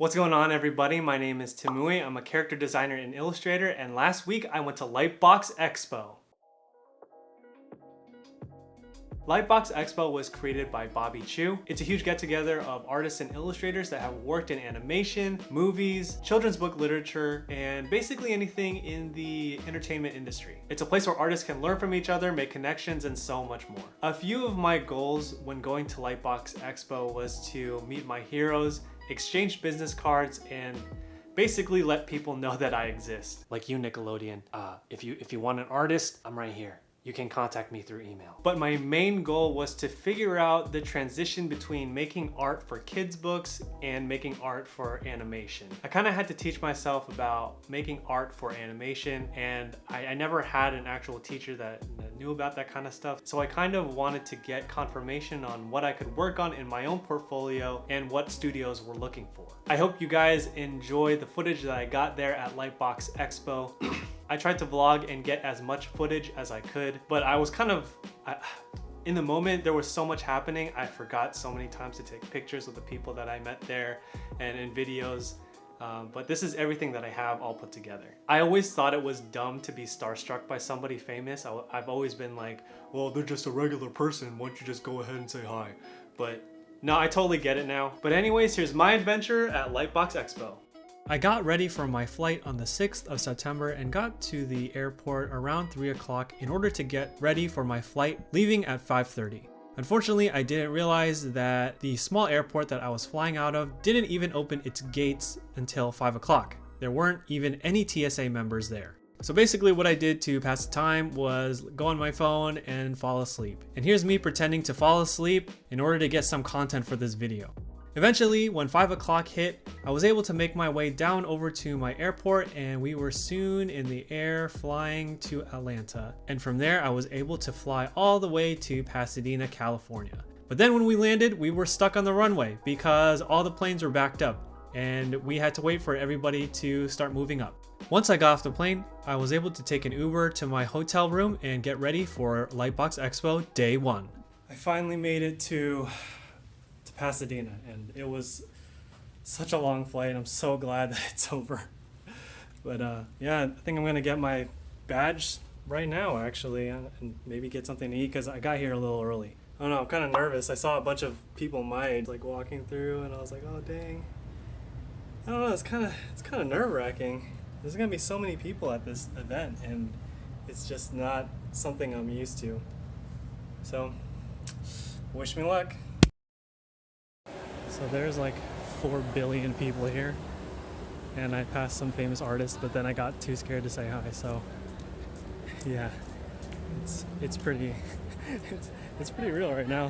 What's going on, everybody? My name is Timui. I'm a character designer and illustrator, and last week I went to Lightbox Expo. Lightbox Expo was created by Bobby Chu. It's a huge get-together of artists and illustrators that have worked in animation, movies, children's book literature, and basically anything in the entertainment industry. It's a place where artists can learn from each other, make connections, and so much more. A few of my goals when going to Lightbox Expo was to meet my heroes, exchange business cards, and basically let people know that I exist. Like you, Nickelodeon. If you want an artist, I'm right here. You can contact me through email. But my main goal was to figure out the transition between making art for kids' books and making art for animation. I kind of had to teach myself about making art for animation, and I never had an actual teacher that knew about that kind of stuff. So I kind of wanted to get confirmation on what I could work on in my own portfolio and what studios were looking for. I hope you guys enjoy the footage that I got there at Lightbox Expo. I tried to vlog and get as much footage as I could, but I was in the moment, there was so much happening, I forgot so many times to take pictures of the people that I met there and in videos. But this is everything that I have all put together. I always thought it was dumb to be starstruck by somebody famous. I've always been like, well, they're just a regular person, why don't you just go ahead and say hi? But no, I totally get it now. But anyways, here's my adventure at Lightbox Expo. I got ready for my flight on the 6th of September and got to the airport around 3 o'clock in order to get ready for my flight leaving at 5:30. Unfortunately, I didn't realize that the small airport that I was flying out of didn't even open its gates until 5 o'clock. There weren't even any TSA members there. So basically what I did to pass the time was go on my phone and fall asleep. And here's me pretending to fall asleep in order to get some content for this video. Eventually, when 5 o'clock hit, I was able to make my way down over to my airport, and we were soon in the air flying to Atlanta. And from there, I was able to fly all the way to Pasadena, California. But then when we landed, we were stuck on the runway because all the planes were backed up, and we had to wait for everybody to start moving up. Once I got off the plane, I was able to take an Uber to my hotel room and get ready for Lightbox Expo Day 1. I finally made it to Pasadena, and it was such a long flight. I'm so glad that it's over. But yeah, I think I'm gonna get my badge right now actually, and maybe get something to eat because I got here a little early. I don't know, I'm kind of nervous. I saw a bunch of people my age like walking through, and I was like, oh dang. I don't know, it's kind of nerve-wracking. There's gonna be so many people at this event, and it's just not something I'm used to. So wish me luck. So there's like 4 billion people here, and I passed some famous artists, but then I got too scared to say hi. So yeah, it's pretty it's pretty real right now.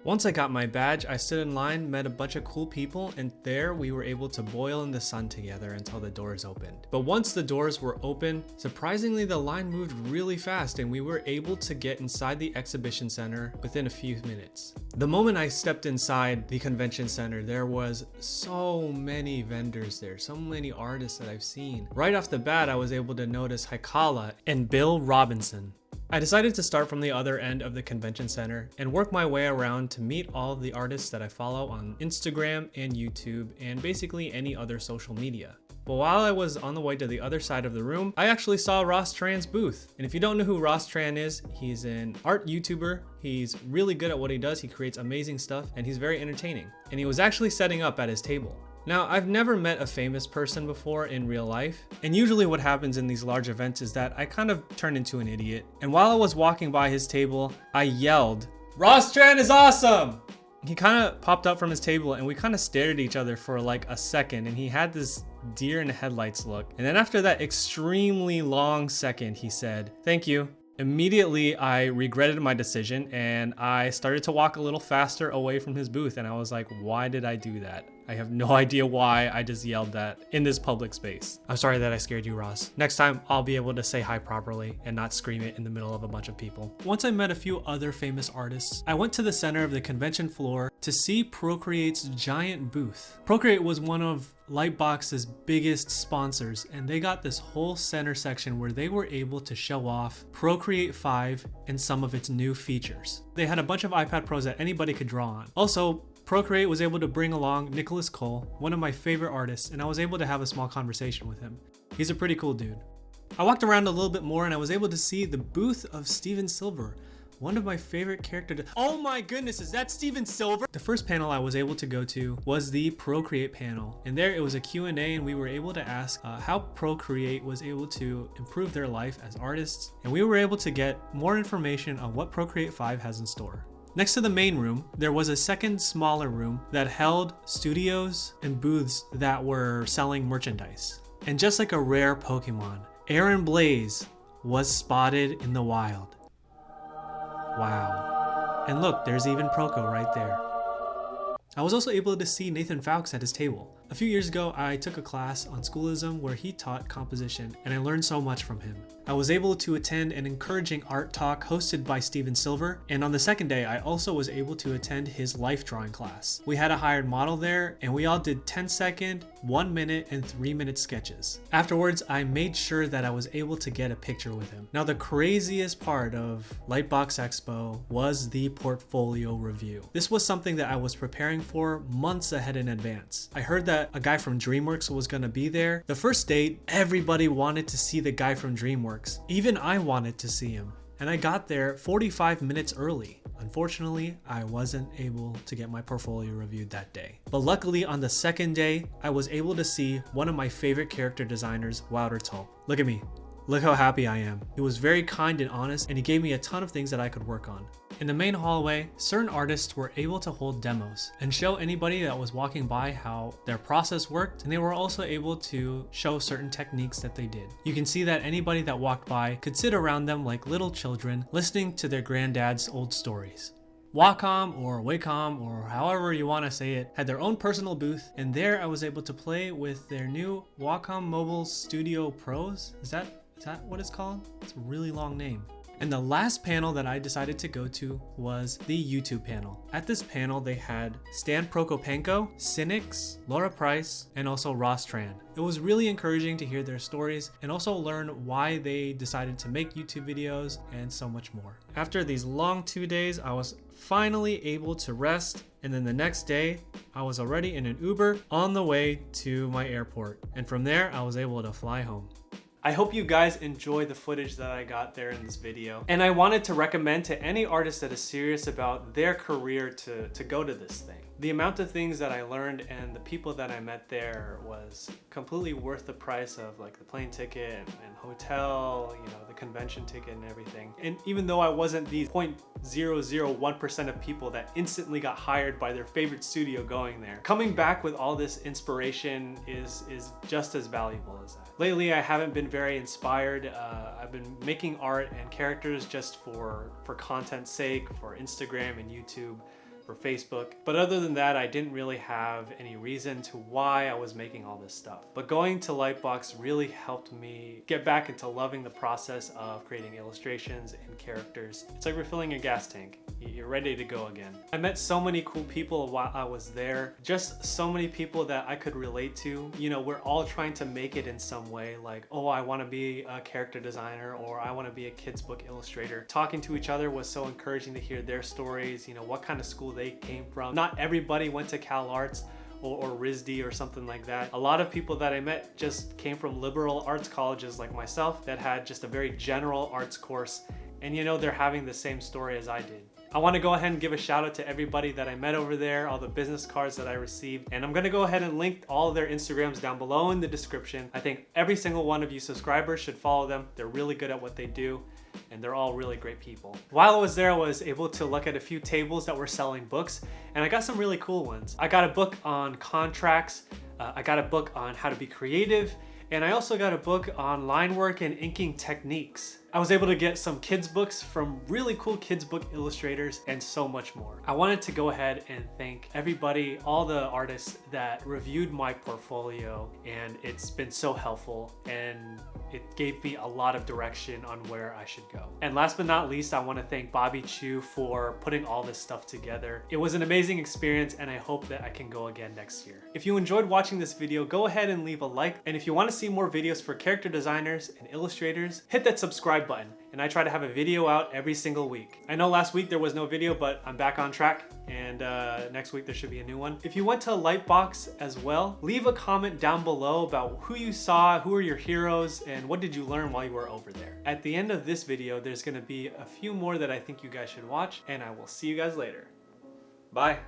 Once I got my badge, I stood in line, met a bunch of cool people, and there we were able to boil in the sun together until the doors opened. But once the doors were open, surprisingly the line moved really fast, and we were able to get inside the exhibition center within a few minutes. The moment I stepped inside the convention center, there was so many vendors there, so many artists that I've seen. Right off the bat, I was able to notice Haikala and Bill Robinson. I decided to start from the other end of the convention center and work my way around to meet all of the artists that I follow on Instagram and YouTube and basically any other social media. But while I was on the way to the other side of the room, I actually saw Ross Tran's booth. And if you don't know who Ross Tran is, he's an art YouTuber. He's really good at what he does. He creates amazing stuff, and he's very entertaining. And he was actually setting up at his table. Now, I've never met a famous person before in real life, and usually what happens in these large events is that I kind of turn into an idiot. And while I was walking by his table, I yelled, "Ross Tran is awesome!" He kind of popped up from his table, and we kind of stared at each other for like a second, and he had this deer in the headlights look. And then after that extremely long second, he said, "Thank you." Immediately, I regretted my decision, and I started to walk a little faster away from his booth, and I was like, why did I do that? I have no idea why I just yelled that in this public space. I'm sorry that I scared you, Ross. Next time, I'll be able to say hi properly and not scream it in the middle of a bunch of people. Once I met a few other famous artists, I went to the center of the convention floor to see Procreate's giant booth. Procreate was one of Lightbox's biggest sponsors, and they got this whole center section where they were able to show off Procreate 5 and some of its new features. They had a bunch of iPad Pros that anybody could draw on. Also, Procreate was able to bring along Nicholas Cole, one of my favorite artists, and I was able to have a small conversation with him. He's a pretty cool dude. I walked around a little bit more and I was able to see the booth of Steven Silver, one of my favorite characters. Oh my goodness, is that Steven Silver? The first panel I was able to go to was the Procreate panel. And there it was a Q&A and we were able to ask how Procreate was able to improve their life as artists. And we were able to get more information on what Procreate 5 has in store. Next to the main room, there was a second smaller room that held studios and booths that were selling merchandise. And just like a rare Pokemon, Aaron Blaze was spotted in the wild. Wow. And look, there's even Proco right there. I was also able to see Nathan Fowkes at his table. A few years ago, I took a class on Schoolism where he taught composition, and I learned so much from him. I was able to attend an encouraging art talk hosted by Steven Silver, and on the second day, I also was able to attend his life drawing class. We had a hired model there, and we all did 10-second, 1-minute, and 3-minute sketches. Afterwards, I made sure that I was able to get a picture with him. Now, the craziest part of Lightbox Expo was the portfolio review. This was something that I was preparing for months ahead in advance. I heard that a guy from DreamWorks was gonna be there. The first date, everybody wanted to see the guy from DreamWorks. Even I wanted to see him. And I got there 45 minutes early. Unfortunately, I wasn't able to get my portfolio reviewed that day. But luckily on the second day, I was able to see one of my favorite character designers, Wouter Tulp. Look at me. Look how happy I am. He was very kind and honest, and he gave me a ton of things that I could work on. In the main hallway, certain artists were able to hold demos and show anybody that was walking by how their process worked, and they were also able to show certain techniques that they did. You can see that anybody that walked by could sit around them like little children, listening to their granddad's old stories. Wacom or Wacom or however you want to say it had their own personal booth, and there I was able to play with their new Wacom Mobile Studio Pros. Is that what it's called? It's a really long name. And the last panel that I decided to go to was the YouTube panel. At this panel, they had Stan Prokopenko, Cynics, Laura Price, and also Ross Tran. It was really encouraging to hear their stories and also learn why they decided to make YouTube videos and so much more. After these long 2 days, I was finally able to rest. And then the next day, I was already in an Uber on the way to my airport. And from there, I was able to fly home. I hope you guys enjoy the footage that I got there in this video. And I wanted to recommend to any artist that is serious about their career to go to this thing. The amount of things that I learned and the people that I met there was completely worth the price of like the plane ticket and hotel, you know, the convention ticket and everything. And even though I wasn't the 0.001% of people that instantly got hired by their favorite studio going there, coming back with all this inspiration is just as valuable as that. Lately, I haven't been very inspired. I've been making art and characters just for content's sake, for Instagram and YouTube, for Facebook. But other than that, I didn't really have any reason to why I was making all this stuff. But going to Lightbox really helped me get back into loving the process of creating illustrations and characters. It's like refilling a gas tank. You're ready to go again. I met so many cool people while I was there. Just so many people that I could relate to. You know, we're all trying to make it in some way. Like, oh, I want to be a character designer, or I want to be a kids book illustrator. Talking to each other was so encouraging to hear their stories, you know, what kind of school they came from. Not everybody went to Cal Arts or RISD or something like that. A lot of people that I met just came from liberal arts colleges like myself that had just a very general arts course, and you know, they're having the same story as I did. I want to go ahead and give a shout out to everybody that I met over there, all the business cards that I received, and I'm going to go ahead and link all of their Instagrams down below in the description. I think every single one of you subscribers should follow them. They're really good at what they do, and they're all really great people. While I was there, I was able to look at a few tables that were selling books, and I got some really cool ones. I got a book on contracts, I got a book on how to be creative, and I also got a book on line work and inking techniques. I was able to get some kids books from really cool kids book illustrators and so much more. I wanted to go ahead and thank everybody, all the artists that reviewed my portfolio, and it's been so helpful and it gave me a lot of direction on where I should go. And last but not least, I want to thank Bobby Chu for putting all this stuff together. It was an amazing experience, and I hope that I can go again next year. If you enjoyed watching this video, go ahead and leave a like. And if you want to see more videos for character designers and illustrators, hit that subscribe subscribe button, and I try to have a video out every single week. I know last week there was no video, but I'm back on track, and next week there should be a new one. If you went to Lightbox as well, leave a comment down below about who you saw, who are your heroes, and what did you learn while you were over there. At the end of this video, there's gonna be a few more that I think you guys should watch, and I will see you guys later. Bye.